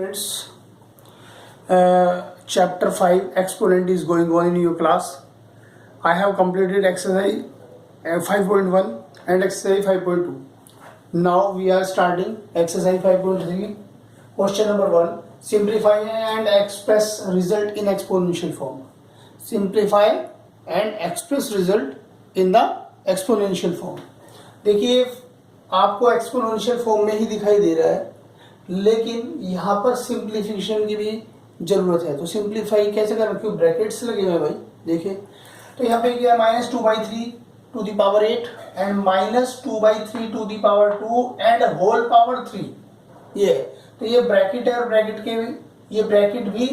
students, chapter 5 exponent is going on in your class. I have completed exercise 5.1 and exercise 5.2. Now we are starting exercise 5.3. Question number 1. Simplify and express result in exponential form. Simplify and express result in the exponential form. देखिए आपको exponential form में ही दिखाई दे रहा है, लेकिन यहाँ पर simplification की भी जरूरत है. तो सिंप्लीफाई कैसे कर रखी हूँ, ब्रैकेट्स लगे हुए भाई. देखिए तो यहाँ पे क्या है, -2/3 to the power 8 and -2/3 to the power 2 and whole power 3. ये तो ये ब्रैकेट है और ब्रैकेट के ये ब्रैकेट भी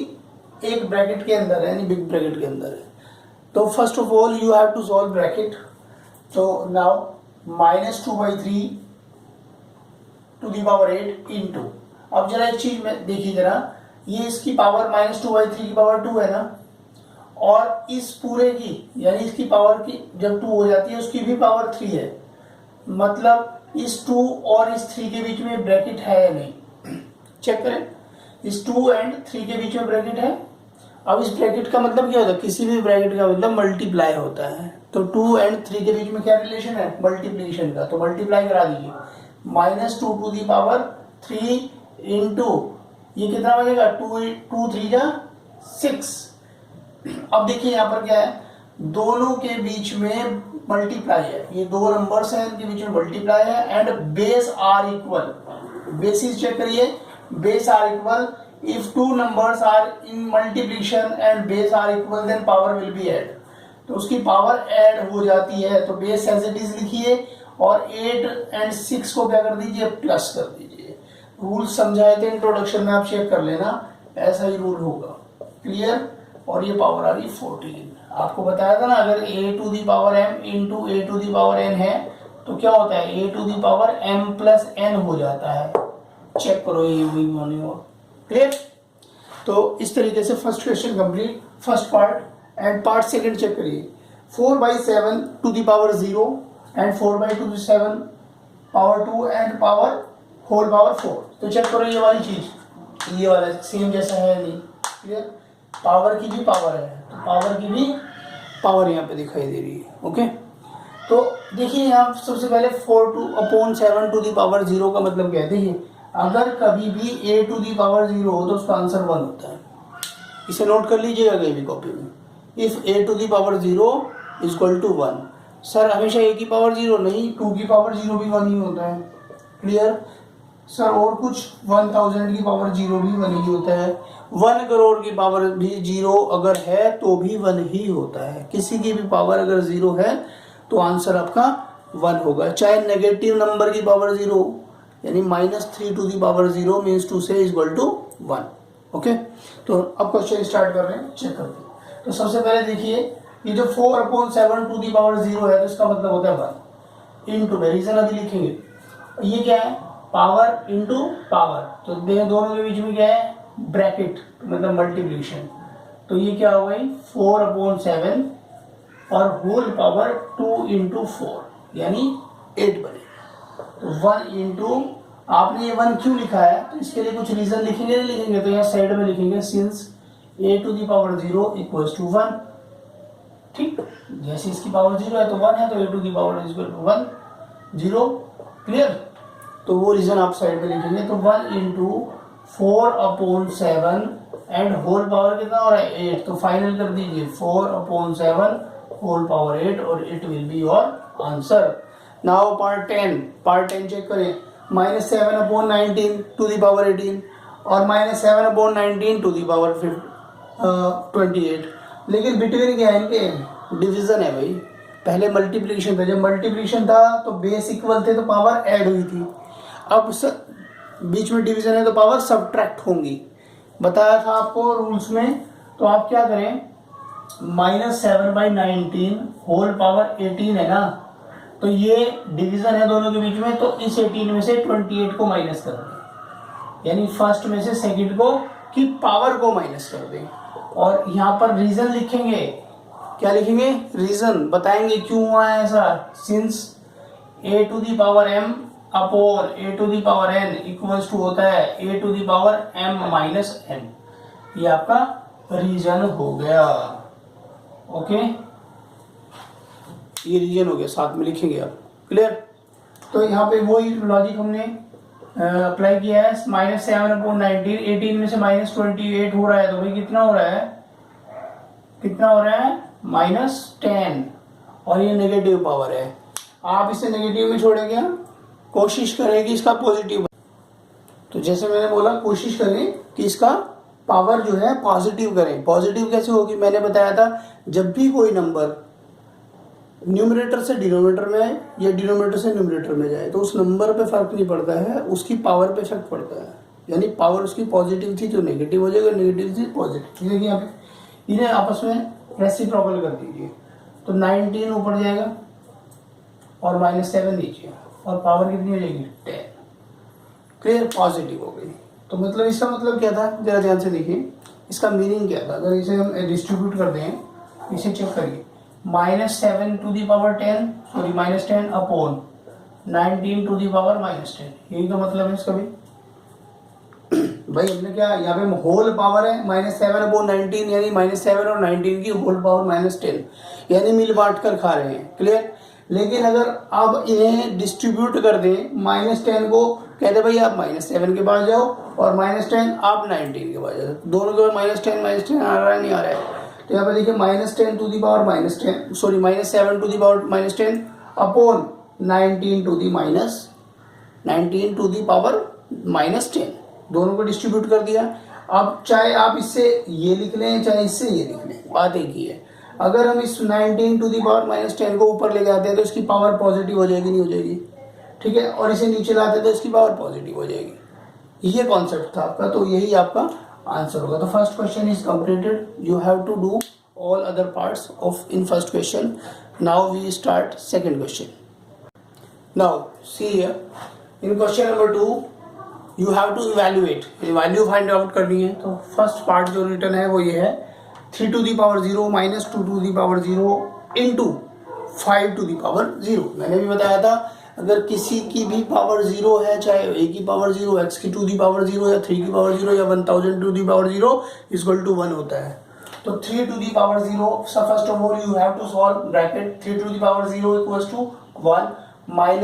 एक ब्रैकेट के अंदर है, यानी बिग ब्रैकेट के अंदर है. तो first of all you have to solve bracket. तो now -2/3 to the power 8 into, अब जरा एक चीज में देखिए जरा, ये इसकी पावर -2/3 की पावर 2 है ना, और इस पूरे की यानी इसकी पावर की जब 2 हो जाती है उसकी भी पावर 3 है. मतलब इस 2 और इस 3 के बीच में ब्रैकेट है या नहीं, चेक करें. इस 2 एंड 3 के बीच में ब्रैकेट है. अब इस ब्रैकेट का मतलब क्या होता है, किसी भी ब्रैकेट का मतलब मल्टीप्लाई होता है. तो 2 एंड 3 के बीच में क्या रिलेशन है, मल्टीप्लिकेशन का. तो मल्टीप्लाई करा दीजिए. -2 टू दी पावर 3 इंटू ये कितना बनेगा, 2 3 जा 6. अब देखिए यहाँ पर क्या है, दोनों के बीच में मल्टीप्लाई है. ये दो नंबर्स हैं, इनके बीच में मल्टीप्लाई है and base are equal. Bases check करिए, base are equal. If two numbers are in multiplication and base are equal then power will be add. तो उसकी पावर ऐड हो जाती है. तो बेस एज इट इज लिखिए और 8 एंड 6 को क्या कर दीजिए, प्लस कर दीजिए. रूल समझाए थे इंट्रोडक्शन में, आप चेक कर लेना, ऐसा ही रूल होगा. क्लियर. और ये पावर आ रही 14. आपको बताया था ना, अगर a to the power m into a to the power n है तो क्या होता है, a to the power m plus n हो जाता है. चेक करो ये वही होने हो. क्लियर. तो इस तरीके से first question complete, first part. And part second check करिए. 4/7 to the power 0 and 4/7 power 2 and power whole power 4. तो चेक करो ये वाली चीज, ये वाला सेम जैसा है नहीं. क्लियर. पावर की भी पावर है, तो पावर की भी पावर यहाँ पे दिखाई दे रही है. ओके. तो देखिए यहाँ सबसे पहले 4/7 टू दी पावर 0 का मतलब क्या है. देखिए अगर कभी भी a टू दी पावर 0 हो तो उसका आंसर 1 होता है. इसे नोट कर लीजिएगा कहीं भी कॉपी में. If a to the power 0 equal to 1. Sir हमेशा a की पावर 0 नहीं, 2 की पावर 0 भी 1 ही होता है. क्लियर. सर और कुछ 1000 की पावर 0 भी 1 ही होता है. 1 करोड़ की पावर भी 0 अगर है तो भी 1 ही होता है. किसी की भी पावर अगर 0 है तो आंसर आपका 1 होगा. चाहे नेगेटिव नंबर की पावर 0 यानी -3 to the power 0 means to से इक्वल टू 1. ओके. तो अब क्वेश्चन स्टार्ट कर रहे हैं, चेक करते हैं. तो सबसे पहले देखिए ये जो 4/7 टू दी पावर 0 है तो इसका मतलब होता है 1 इंटू में. रीजन अभी लिखेंगे. ये क्या है, पावर इंटू पावर. तो दोनों के बीच में क्या है, ब्रैकेट, मतलब मल्टीप्लिकेशन. तो ये क्या हो गई 4/7 और होल पावर 2 इंटू 4 यानी 8 बने. तो 1 इंटू, आपने ये 1 क्यों लिखा है, तो इसके लिए कुछ रीजन लिखेंगे नहीं लिखेंगे, तो यहाँ साइड में लिखेंगे since a to the power 0 equals to 1. ठीक. जैसे इसकी पावर 0 है तो 1 है, तो a to the power equal to 1 0. Clear. तो वो रीजन आप साइड में लिखेंगे. तो 1 इंटू 4/7 एंड होल पावर कितना हो रहा है 8. तो फाइनल कर दीजिए 4/7 होल पावर 8 और it will be your answer. Now part 10 check करें. -7/19 टू दी पावर 18 और -7/19 टू दी पावर 28. लेकिन बिटवीन क्या है, इनके डिवीजन है भाई. पहले मल्टीप्लिकेशन था, जब मल्टीप्लिकेशन था तो बेस इक्वल थे तो पावर ऐड हुई थी. अब बीच में डिवीजन है तो पावर सब्ट्रैक्ट होंगी. बताया था आपको रूल्स में. तो आप क्या करें, -7/19 होल पावर 18 है ना, तो ये डिवीजन है दोनों के बीच में, तो इस 18 में से 28 को माइनस कर दें, यानी फर्स्ट में से सेकंड को की पावर को माइनस कर दें. और यहाँ पर रीजन लिखेंगे. क्या लिखेंगे, रीजन बताएंगे क्यों हुआ है ऐसा. Since a to the power m upon a to the power n equals to होता है a to the power m minus n. ये आपका रीजन हो गया। ओके, ये रीजन हो गया, साथ में लिखेंगे आप। क्लियर? तो यहाँ पे वही लॉजिक हमने अप्लाई किया है। -7/19, 18 में से -28 हो रहा है, तो भाई कितना हो रहा है, कितना हो रहा है, -10। और ये नेगेटिव पावर है, आप इसे नेगेटिव में छोड़ेंगे, कोशिश करें कि इसका पॉजिटिव। तो जैसे मैंने बोला, कोशिश करें कि इसका पावर जो है पॉजिटिव करें। पॉजिटिव कैसे होगी, मैंने बताया था, जब भी कोई नंबर न्यूमरेटर से डिनोमिनेटर में या डिनोमिनेटर से न्यूमरेटर में जाए तो उस नंबर पे फर्क नहीं पड़ता है, उसकी पावर पे इफेक्ट पड़ता है। यानी पावर उसकी पॉजिटिव थी तो नेगेटिव हो जाएगा, नेगेटिव थी पॉजिटिव। देखिए यहाँ पे इन्हें आपस में रेसिप्रोकल कर दीजिए, तो 19 ऊपर जाएगा और -7 नीचे, और पावर कितनी हो जाएगी, 10। क्लियर? पॉजिटिव हो गई। तो मतलब इसका मतलब क्या था, जरा ध्यान से देखिए, इसका मीनिंग क्या था। अगर इसे हम डिस्ट्रीब्यूट कर दें, इसे चेक करिए, -7 to the power 10, sorry -10 upon 19 to the power -10, यही तो मतलब है इसका भी। भाई हमने क्या यहाँ पे होल पावर है -7/19, यानी -7 और 19 की होल पावर -10, यानी मिल बांट कर खा रहे हैं। क्लियर? लेकिन अगर आप इन्हें डिस्ट्रीब्यूट कर दें, -10 को कहते भाई आप -7 के पास जाओ और -10 आप 19 के पास जाओ, दोनों के -10 आ रहा है, नहीं आ रहा है। तो यहाँ पे देखिए -10 to the power -10, sorry -7 to the power -10 upon 19 to the power -10, दोनों को डिस्ट्रीब्यूट कर दिया। अब चाहे आप इससे ये लिख लें, चाहे इससे ये लिख लें, बात एक ही है। अगर हम इस 19 टू दी पावर -10 को ऊपर ले जाते हैं तो इसकी पावर पॉजिटिव हो जाएगी, नहीं हो जाएगी? ठीक है, और इसे नीचे लाते तो इसकी पावर पॉजिटिव हो जाएगी। ये कॉन्सेप्ट था आपका, तो यही आपका आंसर होगा। तो first question is completed. You have to do all other parts of in first question. Now we start second question. Now see here, in question number 2 you have to evaluate, value find out करनी है। तो first part जो return है वो ये है, 3 to the power 0 - 2 to the power 0 into 5 to the power 0। मैंने भी बताया था, अगर किसी की भी पावर 0 है, चाहे a की पावर 0, x की 2 दी पावर 0 या 3 की पावर 0 या 1000 to the power 0 equal to 1 होता है। तो 3 to the power 0, first of all you have to solve bracket 3 to the power 0 equals to 1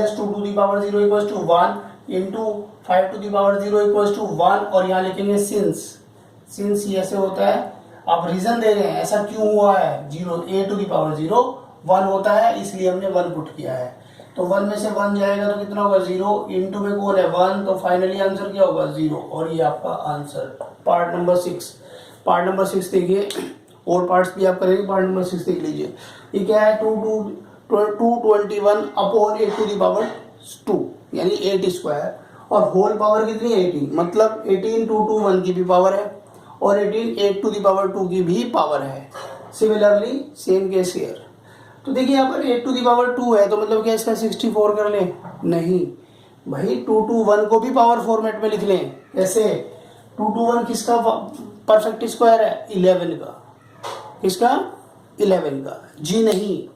- 2 to the power 0 equals to 1 into 5 to the power 0 equals to 1, और यहाँ लिखेंगे since ये ऐसे होता है। आप रीजन दे रहे हैं ऐसा क्यों हुआ है, 0 a टू दी पावर 0 1 होता है, इसलिए हमने 1 पुट किया है। तो 1 में से 1 जाएगा तो कितना होगा, 0, इंटू में कौन है 1, तो फाइनली आंसर क्या होगा, 0। और ये आपका answer part number 6। Part number 6 देखिए, और पार्ट्स भी आप करेंगे, पार्ट नंबर 6 देख लीजिए। ये क्या है, 221 अपॉन 8 टू दी पावर 2, यानी 8 स्क्वायर, और होल पावर कितनी है, 18, मतलब 18 2 to 1 की भी पावर है, और 18 8 टू दी पावर 2 की भी पावर है। Similarly same case here. तो देखिए यहाँ पर 8 टू दी पावर 2 है, तो मतलब क्या इसका 64 कर लें, नहीं भाई, 2 to 1 को भी पावर फॉर्मेट में लिख लें। कैसे, 2 to 1 किसका परफेक्ट स्क्वायर है, 11 का। किसका, 11 का। जी नहीं,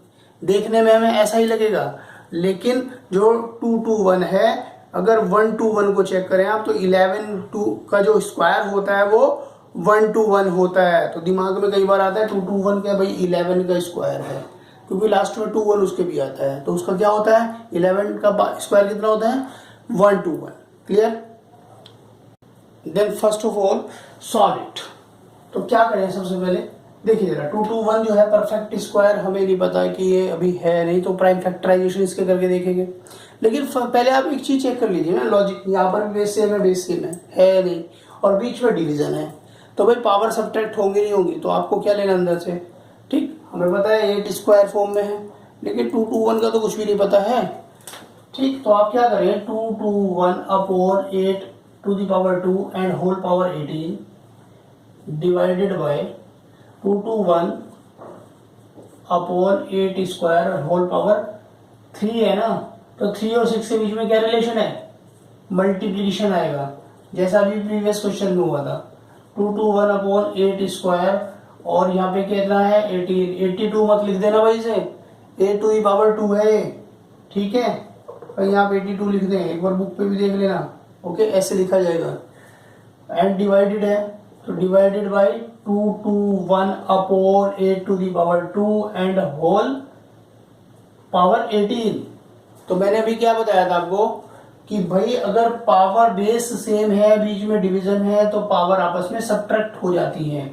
देखने में हमें ऐसा ही लगेगा, लेकिन जो 2 to 1 है, अगर 1 to 1 को चेक करें आप, तो 11 2 का जो स्क्वायर होता है वो 1 to 1 होता है। तो दिमाग में कई बार आता है 2 to 1 क्या, भाई 11 का स्क्वायर है, क्योंकि लास्ट में 2 1 उसके भी आता है, तो उसका क्या होता है, 11 का स्क्वायर कितना होता है, 1 to 1। Clear? Then first of all solve it. तो क्या करें, सबसे पहले देखिए जरा, 2 to 1 जो है परफेक्ट स्क्वायर, हमें नहीं पता कि ये अभी है नहीं, तो प्राइम फैक्टराइजेशन इसके करके देखेंगे। लेकिन पहले आप एक चीज चेक कर लीजिए ना, लॉजिक, यहाँ पर भी बेस सेम है नहीं, और बीच में डिवीजन है, तो भाई पावर सब्ट्रैक्ट होंगी नहीं होंगी, तो आपको क्या लेना अंदर से, ठीक, हमें पता है 8 स्क्वायर फॉर्म में है, लेकिन 2 to 1 का तो कुछ भी नहीं पता है। ठीक, तो आप क्या करें, 2 to 1 upon 8 to the power 2 and whole power 18 divided by 2 to 1 upon 8 square whole power 3 है ना, तो 3 और 6 के बीच में क्या रिलेशन है, मल्टीप्लीकेशन आएगा, जैसा अभी प्रीवियस क्वेश्चन में हुआ था। 2 to 1 अपॉन 8 स्क्वायर, और यहाँ पे कितना है 18, 82 मत लिख देना भाई से, 8 टू दी पावर 2 है, ठीक है, और यहाँ पे 82 लिख दें, एक बार बुक पे भी देख लेना। ओके, ऐसे लिखा जाएगा। एंड डिवाइडेड है तो divided by 2 to 1 upon 8 to the power 2 and whole power 18। तो मैंने अभी क्या बताया था आपको कि भाई अगर पावर बेस सेम है, बीच में डिवीजन है, तो पावर आपस में सब्ट्रैक्ट हो जाती है।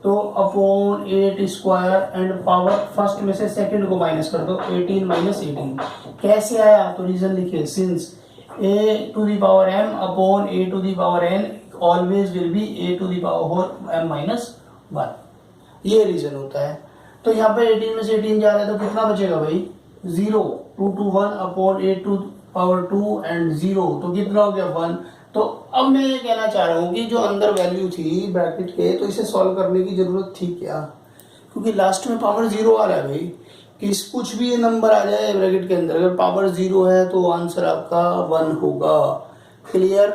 तो upon 8 square and power first में से सेकंड को माइनस कर दो, 18 माइनस 18। कैसे आया तो रीजन लिखिए, since a to the power m upon a to the power n always will be a to the power m minus 1, ये रीजन होता है। तो यहाँ पे 18 में से 18 जा रहा है तो कितना बचेगा भाई, 0। 2 to 1 upon a to power 2 and 0, तो कितना हो गया 1। तो अब मैं ये कहना चाह रहा हूँ कि जो अंदर वैल्यू थी ब्रैकेट के, तो इसे सॉल्व करने की जरूरत थी क्या, क्योंकि लास्ट में पावर 0 आ रहा है भाई, कि कुछ भी नंबर आ जाए ब्रैकेट के अंदर, अगर पावर 0 है तो आंसर आपका 1 होगा। क्लियर।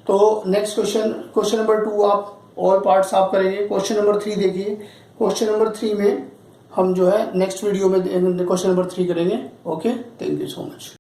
तो नेक्स्ट क्वेश्चन नंबर 2 आप और पार्ट्स आप करेंगे। क्वेश्चन नंबर 3 देखिए। क्वेश्चन नंबर 3 में हम जो है नेक्स्ट वीडियो में क्वेश्चन नंबर 3 करेंगे। Okay, thank you so much.